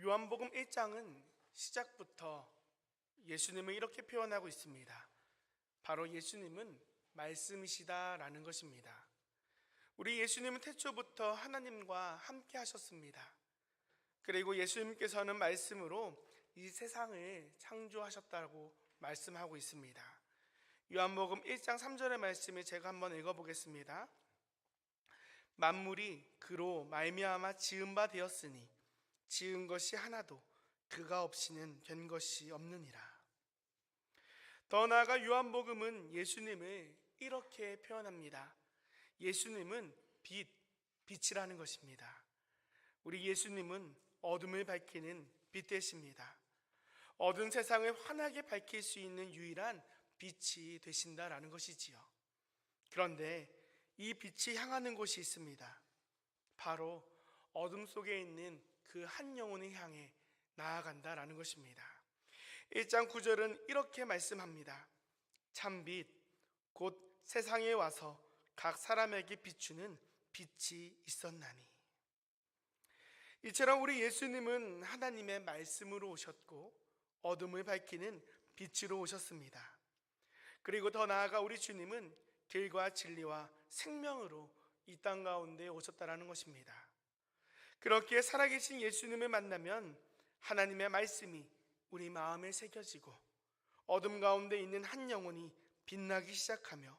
요한복음 1장은 시작부터 예수님을 이렇게 표현하고 있습니다. 바로 예수님은 말씀이시다라는 것입니다. 우리 예수님은 태초부터 하나님과 함께 하셨습니다. 그리고 예수님께서는 말씀으로 이 세상을 창조하셨다고 말씀하고 있습니다. 요한복음 1장 3절의 말씀을 제가 한번 읽어보겠습니다. 만물이 그로 말미암아 지은 바 되었으니 지은 것이 하나도 그가 없이는 된 것이 없느니라. 더 나아가 요한복음은 예수님을 이렇게 표현합니다. 예수님은 빛이라는 것입니다. 우리 예수님은 어둠을 밝히는 빛 되십니다. 어두운 세상을 환하게 밝힐 수 있는 유일한 빛이 되신다라는 것이지요. 그런데 이 빛이 향하는 곳이 있습니다. 바로 어둠 속에 있는 그 한 영혼을 향해 나아간다라는 것입니다. 1장 9절은 이렇게 말씀합니다. 참빛 곧 세상에 와서 각 사람에게 비추는 빛이 있었나니. 이처럼 우리 예수님은 하나님의 말씀으로 오셨고 어둠을 밝히는 빛으로 오셨습니다. 그리고 더 나아가 우리 주님은 길과 진리와 생명으로 이 땅 가운데 오셨다라는 것입니다. 그렇기에 살아계신 예수님을 만나면 하나님의 말씀이 우리 마음에 새겨지고 어둠 가운데 있는 한 영혼이 빛나기 시작하며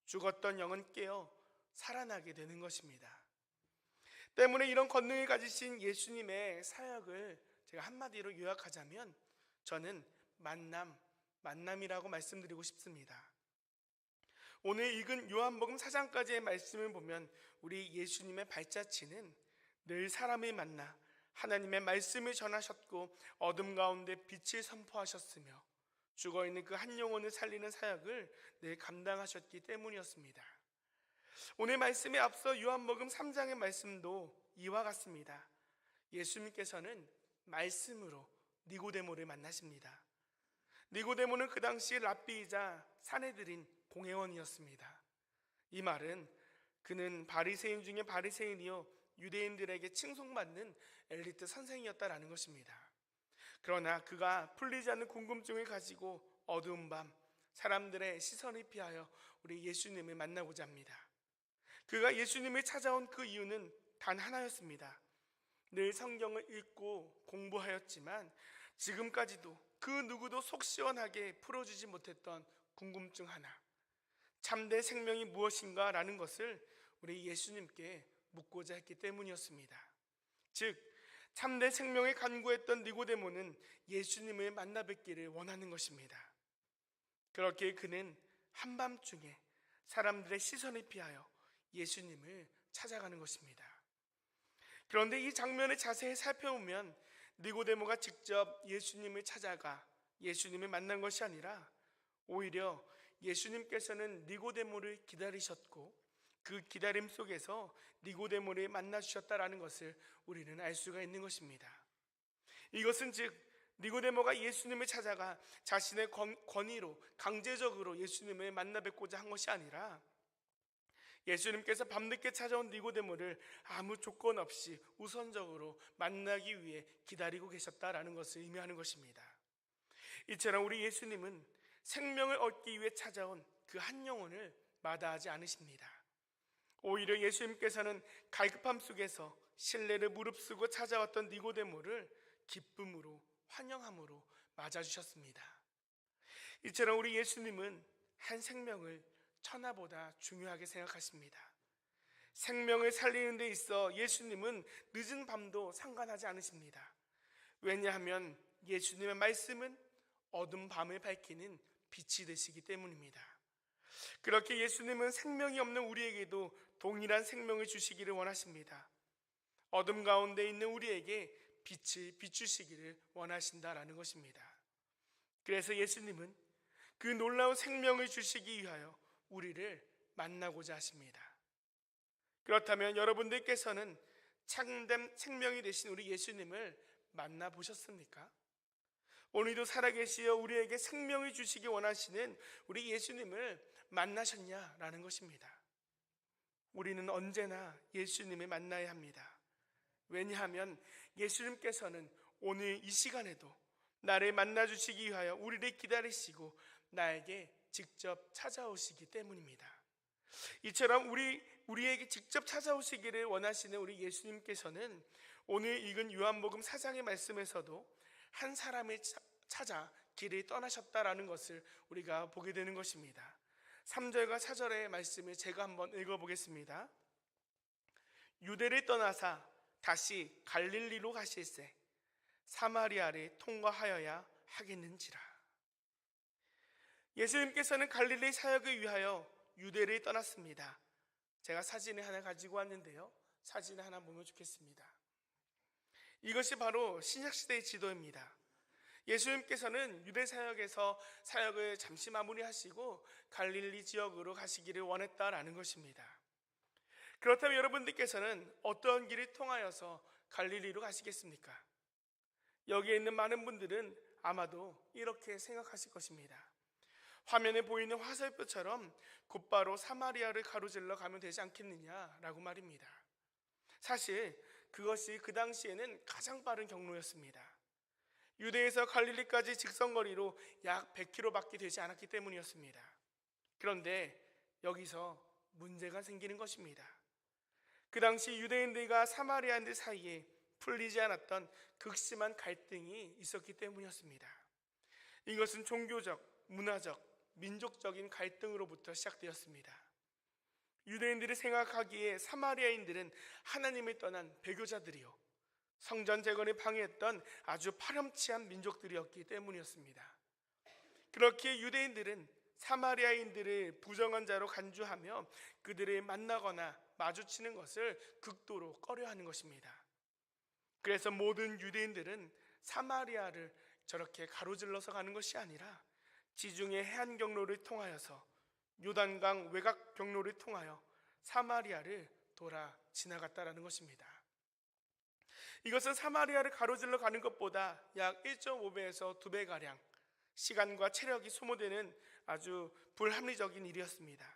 죽었던 영은 깨어 살아나게 되는 것입니다. 때문에 이런 권능을 가지신 예수님의 사역을 제가 한마디로 요약하자면 저는 만남이라고 말씀드리고 싶습니다. 오늘 읽은 요한복음 4장까지의 말씀을 보면 우리 예수님의 발자취는 늘 사람을 만나 하나님의 말씀을 전하셨고 어둠 가운데 빛을 선포하셨으며 죽어있는 그 한 영혼을 살리는 사역을 늘 감당하셨기 때문이었습니다. 오늘 말씀에 앞서 요한복음 3장의 말씀도 이와 같습니다. 예수님께서는 말씀으로 니고데모를 만나십니다. 니고데모는 그 당시 랍비이자 산헤드린 공회원이었습니다. 이 말은 그는 바리새인 중에 바리새인이요 유대인들에게 칭송받는 엘리트 선생이었다라는 것입니다. 그러나 그가 풀리지 않는 궁금증을 가지고 어두운 밤 사람들의 시선을 피하여 우리 예수님을 만나고자 합니다. 그가 예수님을 찾아온 그 이유는 단 하나였습니다. 늘 성경을 읽고 공부하였지만 지금까지도 그 누구도 속 시원하게 풀어주지 못했던 궁금증 하나, 참된 생명이 무엇인가 라는 것을 우리 예수님께 묻고자 했기 때문이었습니다. 즉 참된 생명에 간구했던 니고데모는 예수님을 만나 뵙기를 원하는 것입니다. 그렇게 그는 한밤중에 사람들의 시선을 피하여 예수님을 찾아가는 것입니다. 그런데 이 장면을 자세히 살펴보면 니고데모가 직접 예수님을 찾아가 예수님을 만난 것이 아니라 오히려 예수님께서는 니고데모를 기다리셨고 그 기다림 속에서 니고데모를 만나 주셨다라는 것을 우리는 알 수가 있는 것입니다. 이것은 즉 니고데모가 예수님을 찾아가 자신의 권위로 강제적으로 예수님을 만나 뵙고자 한 것이 아니라 예수님께서 밤늦게 찾아온 니고데모를 아무 조건 없이 우선적으로 만나기 위해 기다리고 계셨다라는 것을 의미하는 것입니다. 이처럼 우리 예수님은 생명을 얻기 위해 찾아온 그 한 영혼을 마다하지 않으십니다. 오히려 예수님께서는 갈급함 속에서 신뢰를 무릅쓰고 찾아왔던 니고데모를 기쁨으로 환영함으로 맞아주셨습니다. 이처럼 우리 예수님은 한 생명을 천하보다 중요하게 생각하십니다. 생명을 살리는 데 있어 예수님은 늦은 밤도 상관하지 않으십니다. 왜냐하면 예수님의 말씀은 어두운 밤을 밝히는 빛이 되시기 때문입니다. 그렇게 예수님은 생명이 없는 우리에게도 동일한 생명을 주시기를 원하십니다. 어둠 가운데 있는 우리에게 빛을 비추시기를 원하신다라는 것입니다. 그래서 예수님은 그 놀라운 생명을 주시기 위하여 우리를 만나고자 하십니다. 그렇다면 여러분들께서는 참된 생명이 되신 우리 예수님을 만나보셨습니까? 오늘도 살아계시어 우리에게 생명을 주시기 원하시는 우리 예수님을 만나셨냐라는 것입니다. 우리는 언제나 예수님을 만나야 합니다. 왜냐하면 예수님께서는 오늘 이 시간에도 나를 만나주시기 위하여 우리를 기다리시고 나에게 직접 찾아오시기 때문입니다. 이처럼 우리에게 직접 찾아오시기를 원하시는 우리 예수님께서는 오늘 읽은 요한복음 4장의 말씀에서도 한 사람을 찾아 길을 떠나셨다라는 것을 우리가 보게 되는 것입니다. 3절과 4절의 말씀을 제가 한번 읽어보겠습니다. 유대를 떠나사 다시 갈릴리로 가실새 사마리아를 통과하여야 하겠는지라. 예수님께서는 갈릴리 사역을 위하여 유대를 떠났습니다. 제가 사진을 하나 가지고 왔는데요, 사진을 하나 보면 좋겠습니다. 이것이 바로 신약시대의 지도입니다. 예수님께서는 유대 사역에서 사역을 잠시 마무리하시고 갈릴리 지역으로 가시기를 원했다라는 것입니다. 그렇다면 여러분들께서는 어떤 길을 통하여서 갈릴리로 가시겠습니까? 여기에 있는 많은 분들은 아마도 이렇게 생각하실 것입니다. 화면에 보이는 화살표처럼 곧바로 사마리아를 가로질러 가면 되지 않겠느냐라고 말입니다. 사실 그것이 그 당시에는 가장 빠른 경로였습니다. 유대에서 갈릴리까지 직선거리로 약 100km밖에 되지 않았기 때문이었습니다. 그런데 여기서 문제가 생기는 것입니다. 그 당시 유대인들과 사마리아인들 사이에 풀리지 않았던 극심한 갈등이 있었기 때문이었습니다. 이것은 종교적, 문화적, 민족적인 갈등으로부터 시작되었습니다. 유대인들이 생각하기에 사마리아인들은 하나님을 떠난 배교자들이요, 성전 재건을 방해했던 아주 파렴치한 민족들이었기 때문이었습니다. 그렇게 유대인들은 사마리아인들을 부정한 자로 간주하며 그들을 만나거나 마주치는 것을 극도로 꺼려하는 것입니다. 그래서 모든 유대인들은 사마리아를 저렇게 가로질러서 가는 것이 아니라 지중해 해안 경로를 통하여서 요단강 외곽 경로를 통하여 사마리아를 돌아 지나갔다라는 것입니다. 이것은 사마리아를 가로질러 가는 것보다 약 1.5배에서 2배가량 시간과 체력이 소모되는 아주 불합리적인 일이었습니다.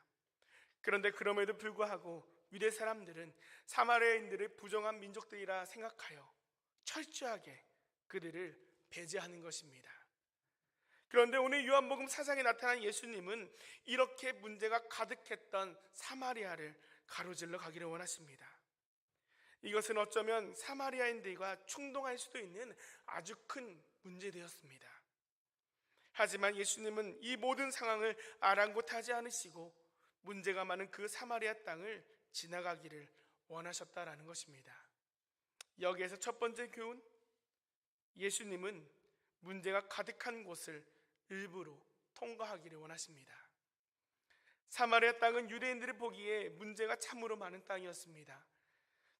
그런데 그럼에도 불구하고 유대 사람들은 사마리아인들을 부정한 민족들이라 생각하여 철저하게 그들을 배제하는 것입니다. 그런데 오늘 요한복음 4장에 나타난 예수님은 이렇게 문제가 가득했던 사마리아를 가로질러 가기를 원하십니다. 이것은 어쩌면 사마리아인들과 충동할 수도 있는 아주 큰 문제되었습니다. 하지만 예수님은 이 모든 상황을 아랑곳하지 않으시고 문제가 많은 그 사마리아 땅을 지나가기를 원하셨다라는 것입니다. 여기에서 첫 번째 교훈, 예수님은 문제가 가득한 곳을 일부러 통과하기를 원하십니다. 사마리아 땅은 유대인들이 보기에 문제가 참으로 많은 땅이었습니다.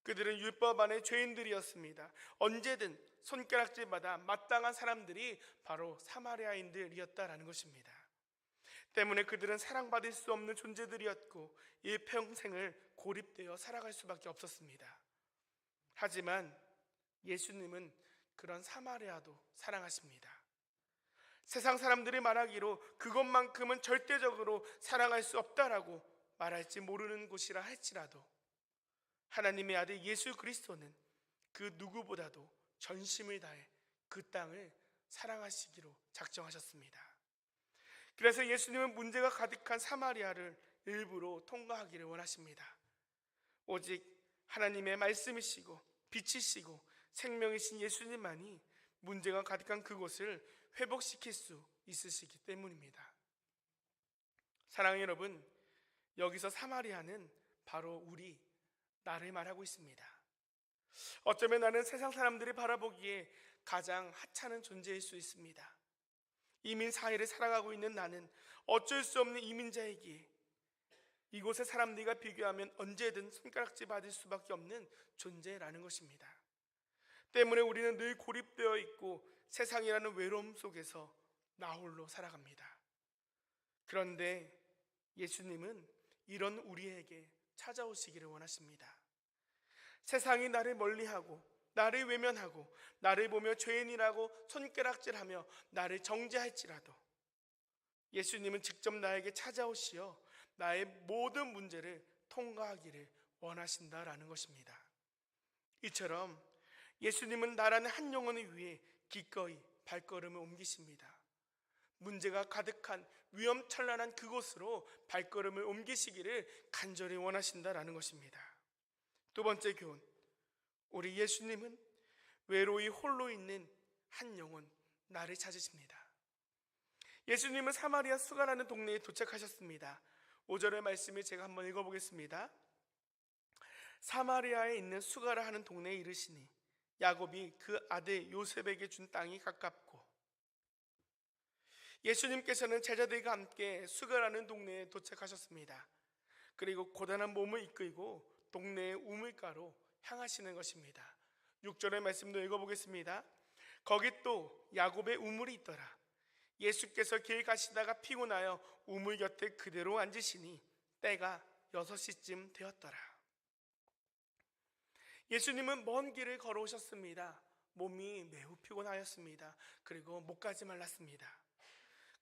그들은 율법 안의 죄인들이었습니다. 언제든 손가락질마다 마땅한 사람들이 바로 사마리아인들이었다라는 것입니다. 때문에 그들은 사랑받을 수 없는 존재들이었고 일평생을 고립되어 살아갈 수밖에 없었습니다. 하지만 예수님은 그런 사마리아도 사랑하십니다. 세상 사람들이 말하기로 그것만큼은 절대적으로 사랑할 수 없다라고 말할지 모르는 곳이라 할지라도 하나님의 아들 예수 그리스도는 그 누구보다도 전심을 다해 그 땅을 사랑하시기로 작정하셨습니다. 그래서 예수님은 문제가 가득한 사마리아를 일부러 통과하기를 원하십니다. 오직 하나님의 말씀이시고 빛이시고 생명이신 예수님만이 문제가 가득한 그곳을 회복시킬 수 있으시기 때문입니다. 사랑하는 여러분, 여기서 사마리아는 바로 나를 말하고 있습니다. 어쩌면 나는 세상 사람들이 바라보기에 가장 하찮은 존재일 수 있습니다. 이민 사회를 살아가고 있는 나는 어쩔 수 없는 이민자이기에 이곳의 사람들과 비교하면 언제든 손가락질 받을 수밖에 없는 존재라는 것입니다. 때문에 우리는 늘 고립되어 있고 세상이라는 외로움 속에서 나 홀로 살아갑니다. 그런데 예수님은 이런 우리에게 찾아오시기를 원하십니다. 세상이 나를 멀리하고 나를 외면하고 나를 보며 죄인이라고 손가락질하며 나를 정죄할지라도 예수님은 직접 나에게 찾아오시어 나의 모든 문제를 통과하기를 원하신다라는 것입니다. 이처럼 예수님은 나라는 한 영혼을 위해 기꺼이 발걸음을 옮기십니다. 문제가 가득한 위험천란한 그곳으로 발걸음을 옮기시기를 간절히 원하신다라는 것입니다. 두 번째 교훈, 우리 예수님은 외로이 홀로 있는 한 영혼, 나를 찾으십니다. 예수님은 사마리아 수가라는 동네에 도착하셨습니다. 5절의 말씀을 제가 한번 읽어보겠습니다. 사마리아에 있는 수가라 하는 동네에 이르시니 야곱이 그 아들 요셉에게 준 땅이 가깝고, 예수님께서는 제자들과 함께 수가라는 동네에 도착하셨습니다. 그리고 고단한 몸을 이끌고 동네의 우물가로 향하시는 것입니다. 6절의 말씀도 읽어보겠습니다. 거기 또 야곱의 우물이 있더라. 예수께서 길 가시다가 피곤하여 우물 곁에 그대로 앉으시니 때가 6시쯤 되었더라. 예수님은 먼 길을 걸어오셨습니다. 몸이 매우 피곤하였습니다. 그리고 목까지 말랐습니다.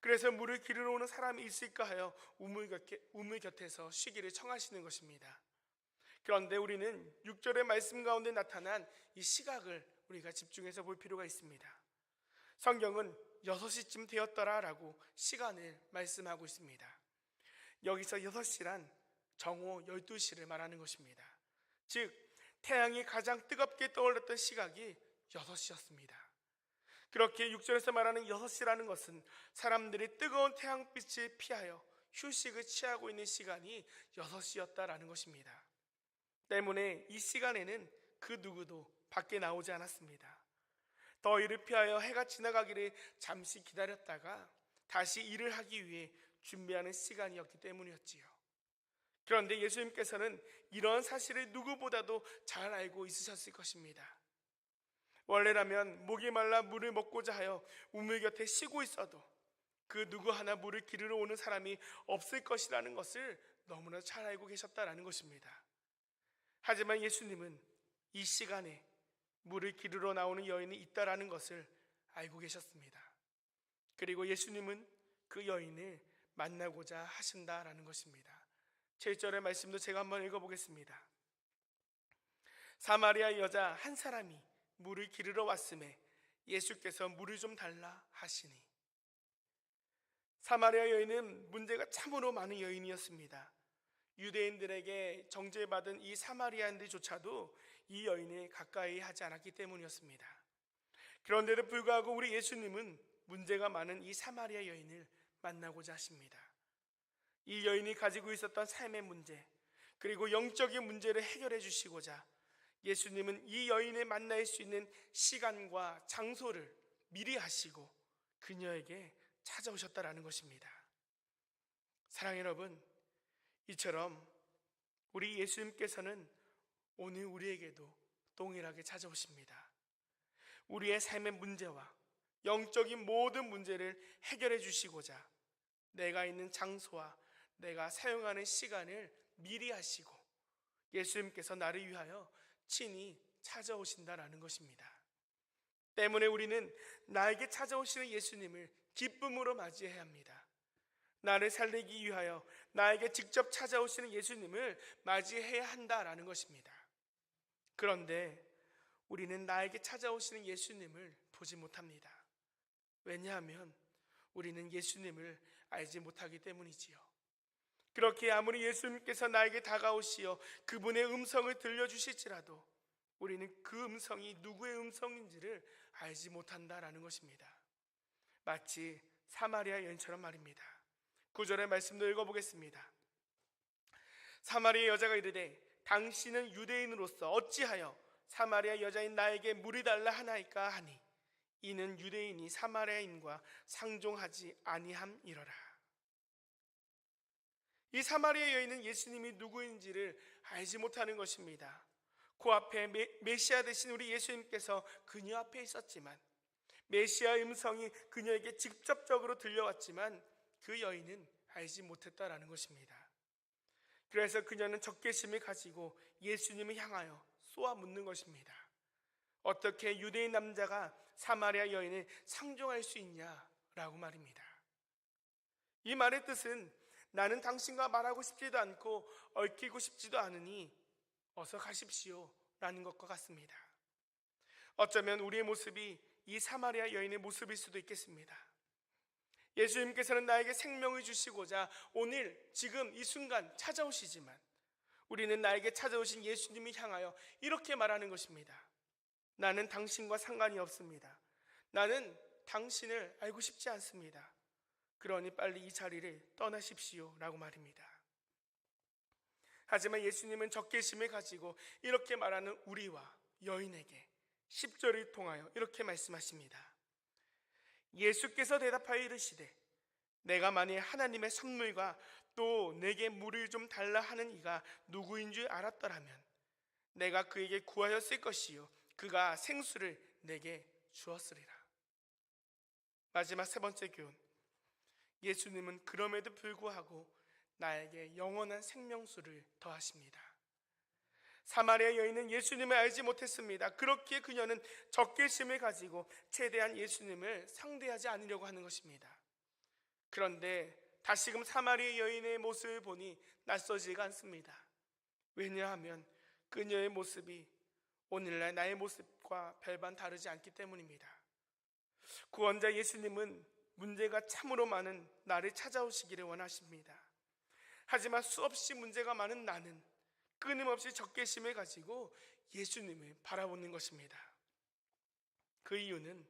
그래서 물을 기르러 오는 사람이 있을까 하여 우물 곁에서 쉬기를 청하시는 것입니다. 그런데 우리는 6절의 말씀 가운데 나타난 이 시각을 우리가 집중해서 볼 필요가 있습니다. 성경은 6시쯤 되었더라 라고 시간을 말씀하고 있습니다. 여기서 6시란 정오 12시를 말하는 것입니다. 즉 태양이 가장 뜨겁게 떠올랐던 시각이 6시였습니다. 그렇게 6절에서 말하는 6시라는 것은 사람들이 뜨거운 태양빛을 피하여 휴식을 취하고 있는 시간이 6시였다라는 것입니다. 때문에 이 시간에는 그 누구도 밖에 나오지 않았습니다. 더위를 피하여 해가 지나가기를 잠시 기다렸다가 다시 일을 하기 위해 준비하는 시간이었기 때문이었지요. 그런데 예수님께서는 이런 사실을 누구보다도 잘 알고 있으셨을 것입니다. 원래라면 목이 말라 물을 먹고자 하여 우물 곁에 쉬고 있어도 그 누구 하나 물을 기르러 오는 사람이 없을 것이라는 것을 너무나 잘 알고 계셨다라는 것입니다. 하지만 예수님은 이 시간에 물을 기르러 나오는 여인이 있다라는 것을 알고 계셨습니다. 그리고 예수님은 그 여인을 만나고자 하신다라는 것입니다. 7절의 말씀도 제가 한번 읽어보겠습니다. 사마리아 여자 한 사람이 물을 기르러 왔음에 예수께서 물을 좀 달라 하시니, 사마리아 여인은 문제가 참으로 많은 여인이었습니다. 유대인들에게 정죄받은 이 사마리아인들조차도 이 여인을 가까이 하지 않았기 때문이었습니다. 그런데도 불구하고 우리 예수님은 문제가 많은 이 사마리아 여인을 만나고자 하십니다. 이 여인이 가지고 있었던 삶의 문제, 그리고 영적인 문제를 해결해 주시고자 예수님은 이 여인을 만날 수 있는 시간과 장소를 미리 하시고 그녀에게 찾아오셨다라는 것입니다. 사랑하는 여러분, 이처럼 우리 예수님께서는 오늘 우리에게도 동일하게 찾아오십니다. 우리의 삶의 문제와 영적인 모든 문제를 해결해 주시고자 내가 있는 장소와 내가 사용하는 시간을 미리 하시고 예수님께서 나를 위하여 친히 찾아오신다라는 것입니다. 때문에 우리는 나에게 찾아오시는 예수님을 기쁨으로 맞이해야 합니다. 나를 살리기 위하여 나에게 직접 찾아오시는 예수님을 맞이해야 한다라는 것입니다. 그런데 우리는 나에게 찾아오시는 예수님을 보지 못합니다. 왜냐하면 우리는 예수님을 알지 못하기 때문이지요. 그렇게 아무리 예수님께서 나에게 다가오시어 그분의 음성을 들려주실지라도 우리는 그 음성이 누구의 음성인지를 알지 못한다라는 것입니다. 마치 사마리아 여인처럼 말입니다. 9절의 말씀도 읽어보겠습니다. 사마리아 여자가 이르되 당신은 유대인으로서 어찌하여 사마리아 여자인 나에게 물이 달라 하나이까 하니 이는 유대인이 사마리아인과 상종하지 아니함이러라. 이 사마리아 여인은 예수님이 누구인지를 알지 못하는 것입니다. 그 앞에 메시아 되신 우리 예수님께서 그녀 앞에 있었지만, 메시아의 음성이 그녀에게 직접적으로 들려왔지만 그 여인은 알지 못했다라는 것입니다. 그래서 그녀는 적개심을 가지고 예수님을 향하여 쏘아 묻는 것입니다. 어떻게 유대인 남자가 사마리아 여인을 상종할 수 있냐라고 말입니다. 이 말의 뜻은 나는 당신과 말하고 싶지도 않고 얽히고 싶지도 않으니 어서 가십시오 라는 것과 같습니다. 어쩌면 우리의 모습이 이 사마리아 여인의 모습일 수도 있겠습니다. 예수님께서는 나에게 생명을 주시고자 오늘 지금 이 순간 찾아오시지만 우리는 나에게 찾아오신 예수님을 향하여 이렇게 말하는 것입니다. 나는 당신과 상관이 없습니다. 나는 당신을 알고 싶지 않습니다. 그러니 빨리 이 자리를 떠나십시오 라고 말입니다. 하지만 예수님은 적개심을 가지고 이렇게 말하는 우리와 여인에게 10절을 통하여 이렇게 말씀하십니다. 예수께서 대답하여 이르시되 내가 만일 하나님의 선물과 또 내게 물을 좀 달라 하는 이가 누구인 줄 알았더라면 내가 그에게 구하였을 것이요 그가 생수를 내게 주었으리라. 마지막 세 번째 교훈, 예수님은 그럼에도 불구하고 나에게 영원한 생명수를 더하십니다. 사마리아 여인은 예수님을 알지 못했습니다. 그렇기에 그녀는 적개심을 가지고 최대한 예수님을 상대하지 않으려고 하는 것입니다. 그런데 다시금 사마리아 여인의 모습을 보니 낯서지가 않습니다. 왜냐하면 그녀의 모습이 오늘날 나의 모습과 별반 다르지 않기 때문입니다. 구원자 예수님은 문제가 참으로 많은 나를 찾아오시기를 원하십니다. 하지만 수없이 문제가 많은 나는 끊임없이 적개심을 가지고 예수님을 바라보는 것입니다. 그 이유는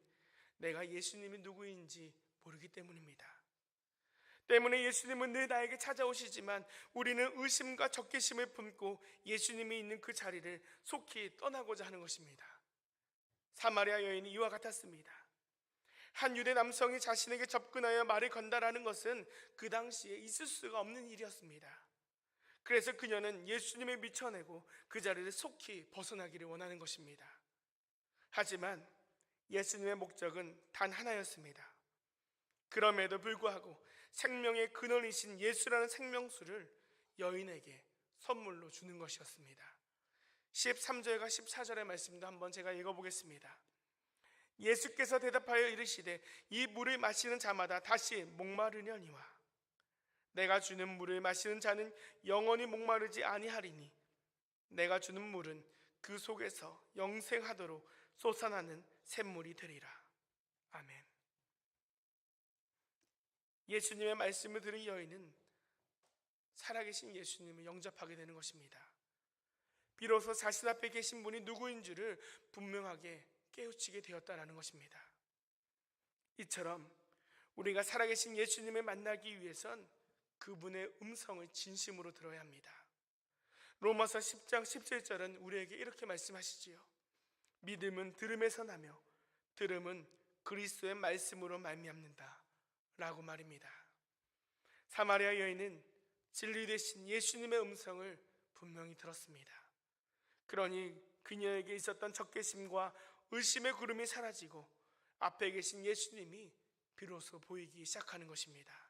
내가 예수님이 누구인지 모르기 때문입니다. 때문에 예수님은 늘 나에게 찾아오시지만 우리는 의심과 적개심을 품고 예수님이 있는 그 자리를 속히 떠나고자 하는 것입니다. 사마리아 여인이 이와 같았습니다. 한 유대 남성이 자신에게 접근하여 말을 건다라는 것은 그 당시에 있을 수가 없는 일이었습니다. 그래서 그녀는 예수님을 미쳐내고 그 자리를 속히 벗어나기를 원하는 것입니다. 하지만 예수님의 목적은 단 하나였습니다. 그럼에도 불구하고 생명의 근원이신 예수라는 생명수를 여인에게 선물로 주는 것이었습니다. 13절과 14절의 말씀도 한번 제가 읽어보겠습니다. 예수께서 대답하여 이르시되 이 물을 마시는 자마다 다시 목마르려니와 내가 주는 물을 마시는 자는 영원히 목마르지 아니하리니 내가 주는 물은 그 속에서 영생하도록 솟아나는 샘물이 되리라. 아멘. 예수님의 말씀을 들은 여인은 살아계신 예수님을 영접하게 되는 것입니다. 비로소 자신 앞에 계신 분이 누구인 줄을 분명하게 깨우치게 되었다는 것입니다. 이처럼 우리가 살아계신 예수님을 만나기 위해선 그분의 음성을 진심으로 들어야 합니다. 로마서 10장 17절은 우리에게 이렇게 말씀하시지요. 믿음은 들음에서 나며 들음은 그리스도의 말씀으로 말미암는다 라고 말입니다. 사마리아 여인은 진리 되신 예수님의 음성을 분명히 들었습니다. 그러니 그녀에게 있었던 적개심과 의심의 구름이 사라지고 앞에 계신 예수님이 비로소 보이기 시작하는 것입니다.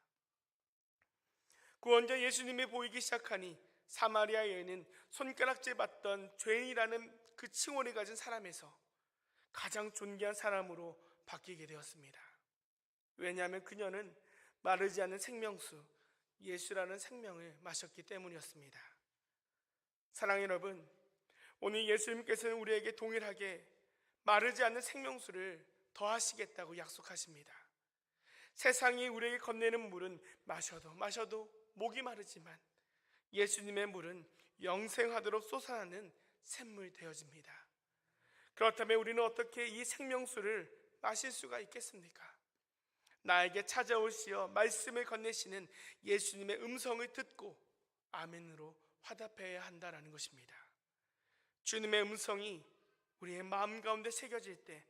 구원자 예수님이 보이기 시작하니 사마리아 여인은 손가락질 받던 죄인이라는 그 칭호를 가진 사람에서 가장 존귀한 사람으로 바뀌게 되었습니다. 왜냐하면 그녀는 마르지 않는 생명수 예수라는 생명을 마셨기 때문이었습니다. 사랑하는 여러분, 오늘 예수님께서는 우리에게 동일하게 마르지 않는 생명수를 더하시겠다고 약속하십니다. 세상이 우리에게 건네는 물은 마셔도 목이 마르지만 예수님의 물은 영생하도록 솟아나는 샘물 되어집니다. 그렇다면 우리는 어떻게 이 생명수를 마실 수가 있겠습니까? 나에게 찾아오시어 말씀을 건네시는 예수님의 음성을 듣고 아멘으로 화답해야 한다는 것입니다. 주님의 음성이 우리의 마음 가운데 새겨질 때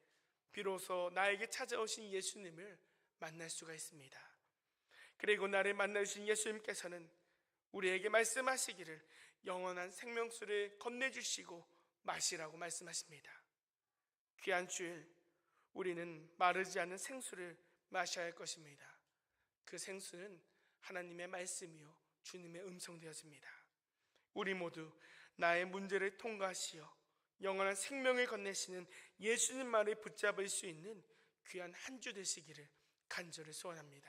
비로소 나에게 찾아오신 예수님을 만날 수가 있습니다. 그리고 나를 만나주신 예수님께서는 우리에게 말씀하시기를 영원한 생명수를 건네주시고 마시라고 말씀하십니다. 귀한 주일, 우리는 마르지 않는 생수를 마셔야 할 것입니다. 그 생수는 하나님의 말씀이요 주님의 음성 되어집니다. 우리 모두 나의 문제를 통과하시어 영원한 생명을 건네시는 예수님 말을 붙잡을 수 있는 귀한 한 주 되시기를 간절히 소원합니다.